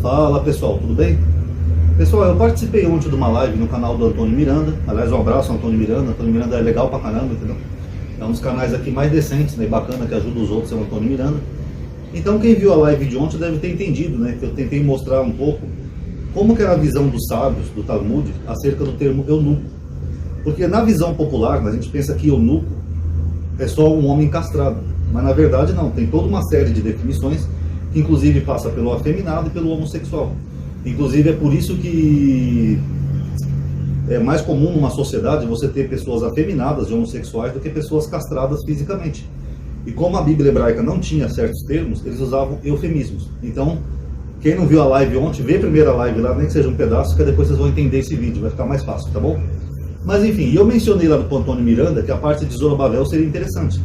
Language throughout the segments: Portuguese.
Fala pessoal, tudo bem? Pessoal, eu participei ontem de uma live no canal do Antônio Miranda. Aliás, um abraço ao Antônio Miranda. Antônio Miranda é legal pra caramba, entendeu? É um dos canais aqui mais decentes, né, bacana, que ajuda os outros, é o Antônio Miranda. Então quem viu a live de ontem deve ter entendido, né, que eu tentei mostrar um pouco como que era a visão dos sábios, do Talmud, acerca do termo eunuco. Porque na visão popular, a gente pensa que eunuco é só um homem castrado. Mas na verdade não, tem toda uma série de definições que inclusive passa pelo afeminado e pelo homossexual. Inclusive é por isso que é mais comum numa sociedade você ter pessoas afeminadas e homossexuais do que pessoas castradas fisicamente. E como a Bíblia hebraica não tinha certos termos, eles usavam eufemismos. Então, quem não viu a live ontem, vê a primeira live lá, nem que seja um pedaço, que depois vocês vão entender esse vídeo, vai ficar mais fácil, tá bom? Mas enfim, eu mencionei lá no Antônio Miranda que a parte de Zorobabel seria interessante.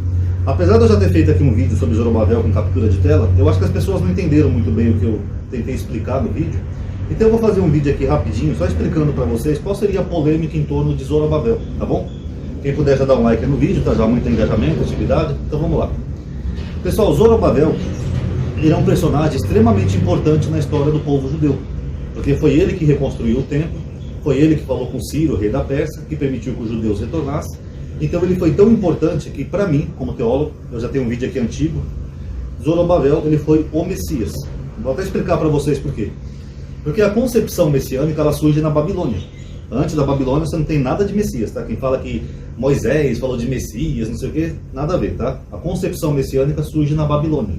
Apesar de eu já ter feito aqui um vídeo sobre Zorobabel com captura de tela, eu acho que as pessoas não entenderam muito bem o que eu tentei explicar no vídeo. Então eu vou fazer um vídeo aqui rapidinho, só explicando para vocês qual seria a polêmica em torno de Zorobabel, tá bom? Quem puder já dar um like no vídeo, tá já muito engajamento, atividade, então vamos lá. Pessoal, Zorobabel, ele é um personagem extremamente importante na história do povo judeu, porque foi ele que reconstruiu o templo, foi ele que falou com Ciro, rei da Pérsia, que permitiu que os judeus retornassem. Então ele foi tão importante que, para mim, como teólogo, eu já tenho um vídeo aqui antigo, Zorobabel, ele foi o Messias. Vou até explicar para vocês por quê. Porque a concepção messiânica, ela surge na Babilônia. Antes da Babilônia você não tem nada de Messias, tá? Quem fala que Moisés falou de Messias, não sei o quê, nada a ver, tá? A concepção messiânica surge na Babilônia.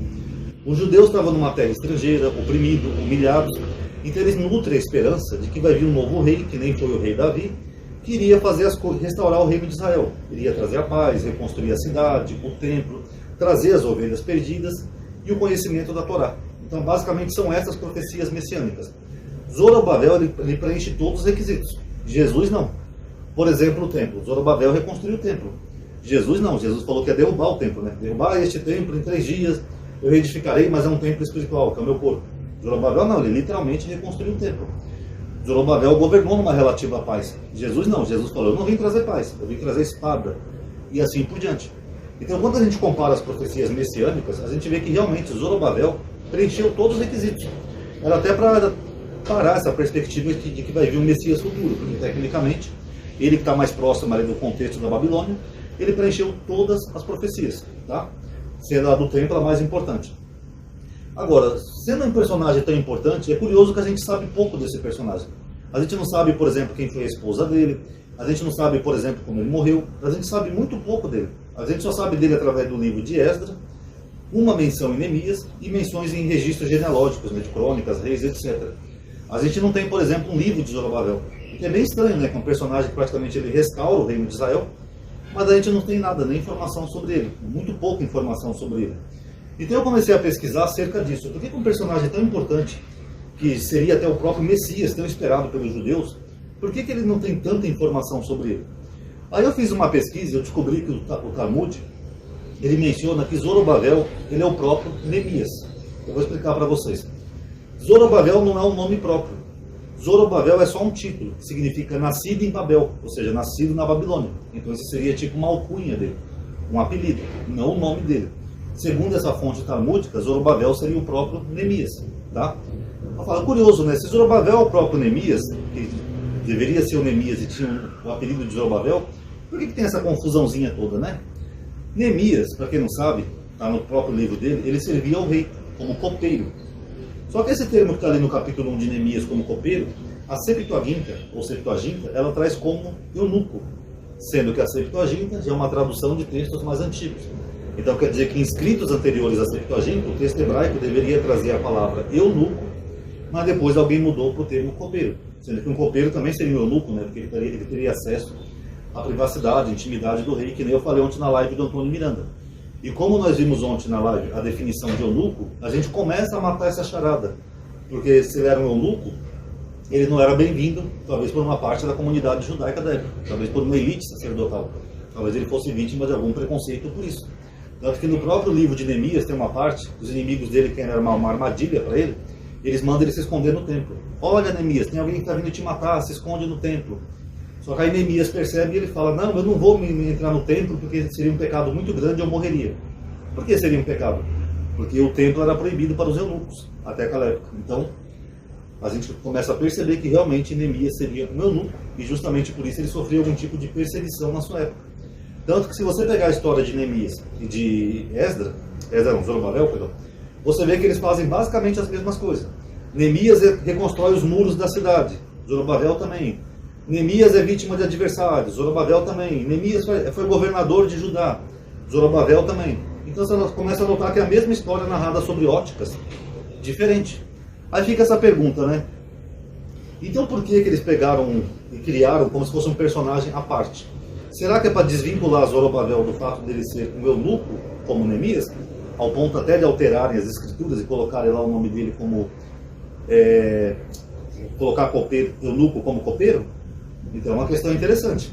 Os judeus estavam numa terra estrangeira, oprimidos, humilhados, então eles nutrem a esperança de que vai vir um novo rei, que nem foi o rei Davi, que iria fazer restaurar o reino de Israel. Iria trazer a paz, reconstruir a cidade, o templo, trazer as ovelhas perdidas e o conhecimento da Torá. Então basicamente são essas profecias messiânicas. Zorobabel, ele preenche todos os requisitos. Jesus não. Por exemplo, o templo. Zorobabel reconstruiu o templo. Jesus não. Jesus falou que ia derrubar o templo, né? Derrubar este templo em 3 dias, eu reedificarei, mas é um templo espiritual, que é o meu corpo. Zorobabel não, ele literalmente reconstruiu o templo. Zorobabel governou numa relativa paz. Jesus não. Jesus falou, eu não vim trazer paz, eu vim trazer espada. E assim por diante. Então, quando a gente compara as profecias messiânicas, a gente vê que realmente Zorobabel preencheu todos os requisitos. Era até para parar essa perspectiva de que vai vir um Messias futuro, porque tecnicamente, ele que está mais próximo ali do contexto da Babilônia, ele preencheu todas as profecias, tá? Sendo a do templo a mais importante. Agora, sendo um personagem tão importante, é curioso que a gente sabe pouco desse personagem. A gente não sabe, por exemplo, quem foi a esposa dele, a gente não sabe, por exemplo, como ele morreu, a gente sabe muito pouco dele. A gente só sabe dele através do livro de Esdras, uma menção em Neemias e menções em registros genealógicos, né, de crônicas, reis, etc. A gente não tem, por exemplo, um livro de Zorobabel, o que é bem estranho, né, que é um personagem que praticamente ele restaura o reino de Israel, mas a gente não tem nada, nem informação sobre ele, muito pouca informação sobre ele. Então eu comecei a pesquisar acerca disso. Por que um personagem tão importante, que seria até o próprio Messias, tão esperado pelos judeus, por que ele não tem tanta informação sobre ele? Aí eu fiz uma pesquisa e eu descobri que o Talmud, ele menciona que Zorobabel, ele é o próprio Neemias. Eu vou explicar para vocês. Zorobabel não é um nome próprio. Zorobabel é só um título, que significa nascido em Babel, ou seja, nascido na Babilônia. Então esse seria tipo uma alcunha dele, um apelido, não o nome dele. Segundo essa fonte talmúdica, Zorobabel seria o próprio Neemias, tá? Eu falo, curioso, né? Se Zorobabel é o próprio Neemias, que deveria ser o Neemias e tinha o apelido de Zorobabel, por que tem essa confusãozinha toda, né? Neemias, para quem não sabe, está no próprio livro dele, ele servia ao rei como copeiro. Só que esse termo que está ali no capítulo 1 de Neemias como copeiro, a Septuaginta, ou Septuaginta, ela traz como eunuco, sendo que a Septuaginta já é uma tradução de textos mais antigos. Então quer dizer que em escritos anteriores à Septuaginta, o texto hebraico deveria trazer a palavra eunuco, mas depois alguém mudou para o termo copeiro, sendo que um copeiro também seria um eunuco, né? Porque ele teria acesso à privacidade, à intimidade do rei, que nem eu falei ontem na live do Antônio Miranda. E como nós vimos ontem na live a definição de eunuco, a gente começa a matar essa charada. Porque se ele era um eunuco, ele não era bem-vindo, talvez por uma parte da comunidade judaica da época, talvez por uma elite sacerdotal. Talvez ele fosse vítima de algum preconceito por isso. Tanto que no próprio livro de Neemias tem uma parte, os inimigos dele querem armar uma armadilha para ele, eles mandam ele se esconder no templo. Olha, Neemias, tem alguém que está vindo te matar, se esconde no templo. Só que aí Neemias percebe e ele fala, não, eu não vou me entrar no templo porque seria um pecado muito grande e eu morreria. Por que seria um pecado? Porque o templo era proibido para os eunucos, até aquela época. Então, a gente começa a perceber que realmente Neemias seria um eunuco, e justamente por isso ele sofreu algum tipo de perseguição na sua época. Tanto que se você pegar a história de Neemias e de Zorobabel, perdão, você vê que eles fazem basicamente as mesmas coisas. Neemias reconstrói os muros da cidade, Zorobabel também. Neemias é vítima de adversários, Zorobabel também. Neemias foi governador de Judá, Zorobabel também. Então você começa a notar que é a mesma história narrada sobre óticas diferente. Aí fica essa pergunta, né? Então por que eles pegaram e criaram como se fosse um personagem à parte? Será que é para desvincular Zorobabel do fato dele ser um eunuco, como Neemias, ao ponto até de alterarem as escrituras e colocarem lá o nome dele como... colocar copeiro, eunuco como copeiro? Então é uma questão interessante.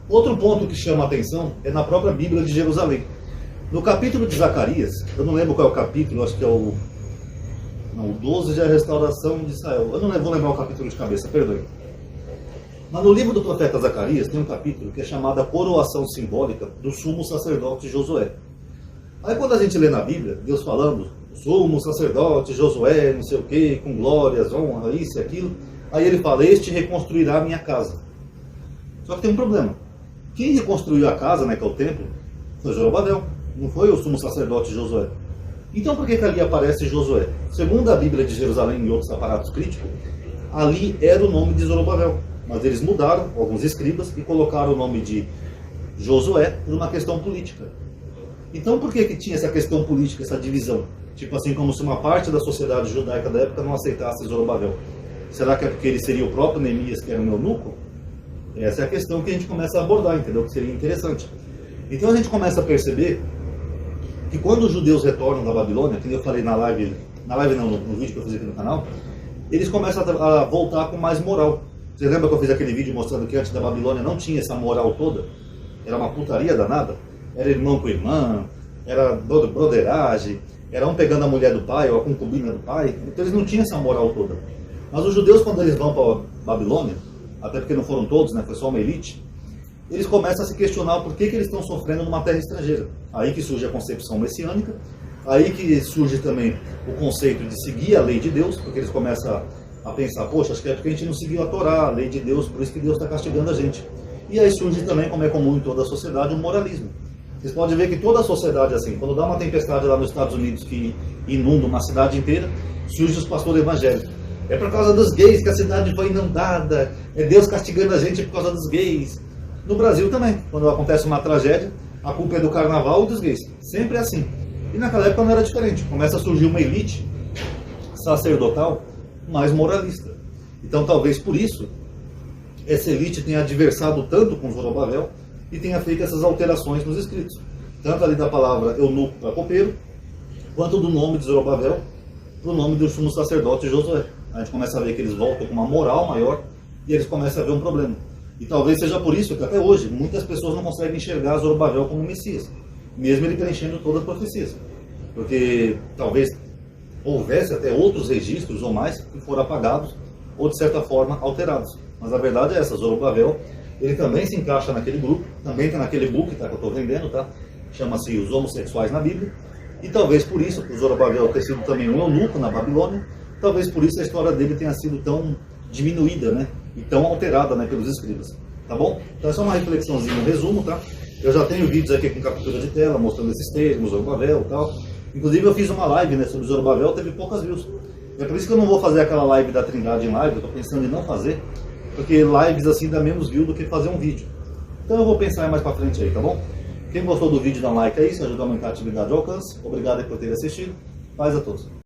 Outro ponto que chama a atenção é na própria Bíblia de Jerusalém. No capítulo de Zacarias, eu não lembro qual é o capítulo, acho que é o 12 já é a restauração de Israel. Eu não vou lembrar o capítulo de cabeça, perdoe. Mas no livro do profeta Zacarias tem um capítulo que é chamado a coroação simbólica do sumo sacerdote Josué. Aí quando a gente lê na Bíblia, Deus falando, sumo sacerdote Josué, não sei o que, com glórias, honra, isso e aquilo, aí ele fala, este reconstruirá a minha casa. Só que tem um problema. Quem reconstruiu a casa, né, que é o templo, foi Zorobabel, não foi o sumo sacerdote Josué. Então por que ali aparece Josué? Segundo a Bíblia de Jerusalém e outros aparatos críticos, ali era o nome de Zorobabel. Mas eles mudaram, alguns escribas, e colocaram o nome de Josué por uma questão política. Então por que tinha essa questão política, essa divisão? Tipo assim, como se uma parte da sociedade judaica da época não aceitasse Zorobabel. Será que é porque ele seria o próprio Neemias, que era um eunuco? Essa é a questão que a gente começa a abordar, entendeu? Que seria interessante. Então a gente começa a perceber que quando os judeus retornam da Babilônia, que eu falei na live não, no vídeo que eu fiz aqui no canal, eles começam a voltar com mais moral. Você lembra que eu fiz aquele vídeo mostrando que antes da Babilônia não tinha essa moral toda? Era uma putaria danada? Era irmão com irmã, era broderagem, era um pegando a mulher do pai ou a concubina do pai. Então eles não tinham essa moral toda. Mas os judeus, quando eles vão para a Babilônia, até porque não foram todos, né, foi só uma elite, eles começam a se questionar por que eles estão sofrendo numa terra estrangeira. Aí que surge a concepção messiânica, aí que surge também o conceito de seguir a lei de Deus, porque eles começam a pensar, poxa, acho que é porque a gente não seguiu a Torá, a lei de Deus, por isso que Deus está castigando a gente. E aí surge também, como é comum em toda a sociedade, o moralismo. Vocês podem ver que toda a sociedade é assim, quando dá uma tempestade lá nos Estados Unidos que inunda uma cidade inteira, surge os pastores evangélicos. É por causa dos gays que a cidade foi inundada, é Deus castigando a gente por causa dos gays. No Brasil também, quando acontece uma tragédia, a culpa é do carnaval e dos gays. Sempre é assim. E naquela época não era diferente. Começa a surgir uma elite sacerdotal mais moralista. Então talvez por isso essa elite tenha adversado tanto com Zorobabel e tenha feito essas alterações nos escritos. Tanto ali da palavra eunuco para copeiro, quanto do nome de Zorobabel para o nome do sumo sacerdote Josué. A gente começa a ver que eles voltam com uma moral maior e eles começam a ver um problema. E talvez seja por isso que até hoje muitas pessoas não conseguem enxergar Zorobabel como Messias, mesmo ele preenchendo todas as profecias. Porque talvez houvesse até outros registros ou mais que foram apagados ou de certa forma alterados. Mas a verdade é essa, Zorobabel, ele também se encaixa naquele grupo, também está naquele book, tá, que eu estou vendendo, tá? Chama-se Os Homossexuais na Bíblia. E talvez por isso, por Zorobabel ter sido também um eunuco na Babilônia, talvez por isso a história dele tenha sido tão diminuída, né? E tão alterada, né, pelos escribas. Tá bom? Então é só uma reflexãozinha, um resumo, tá? Eu já tenho vídeos aqui com captura de tela, mostrando esses termos, Zorobabel e tal. Inclusive eu fiz uma live, né, sobre Zorobabel, teve poucas views. É por isso que eu não vou fazer aquela live da Trindade em live, eu tô pensando em não fazer, porque lives assim dá menos view do que fazer um vídeo. Então eu vou pensar mais pra frente aí, tá bom? Quem gostou do vídeo, dá um like aí, se ajuda a aumentar a atividade e alcance. Obrigado por ter assistido. Paz a todos.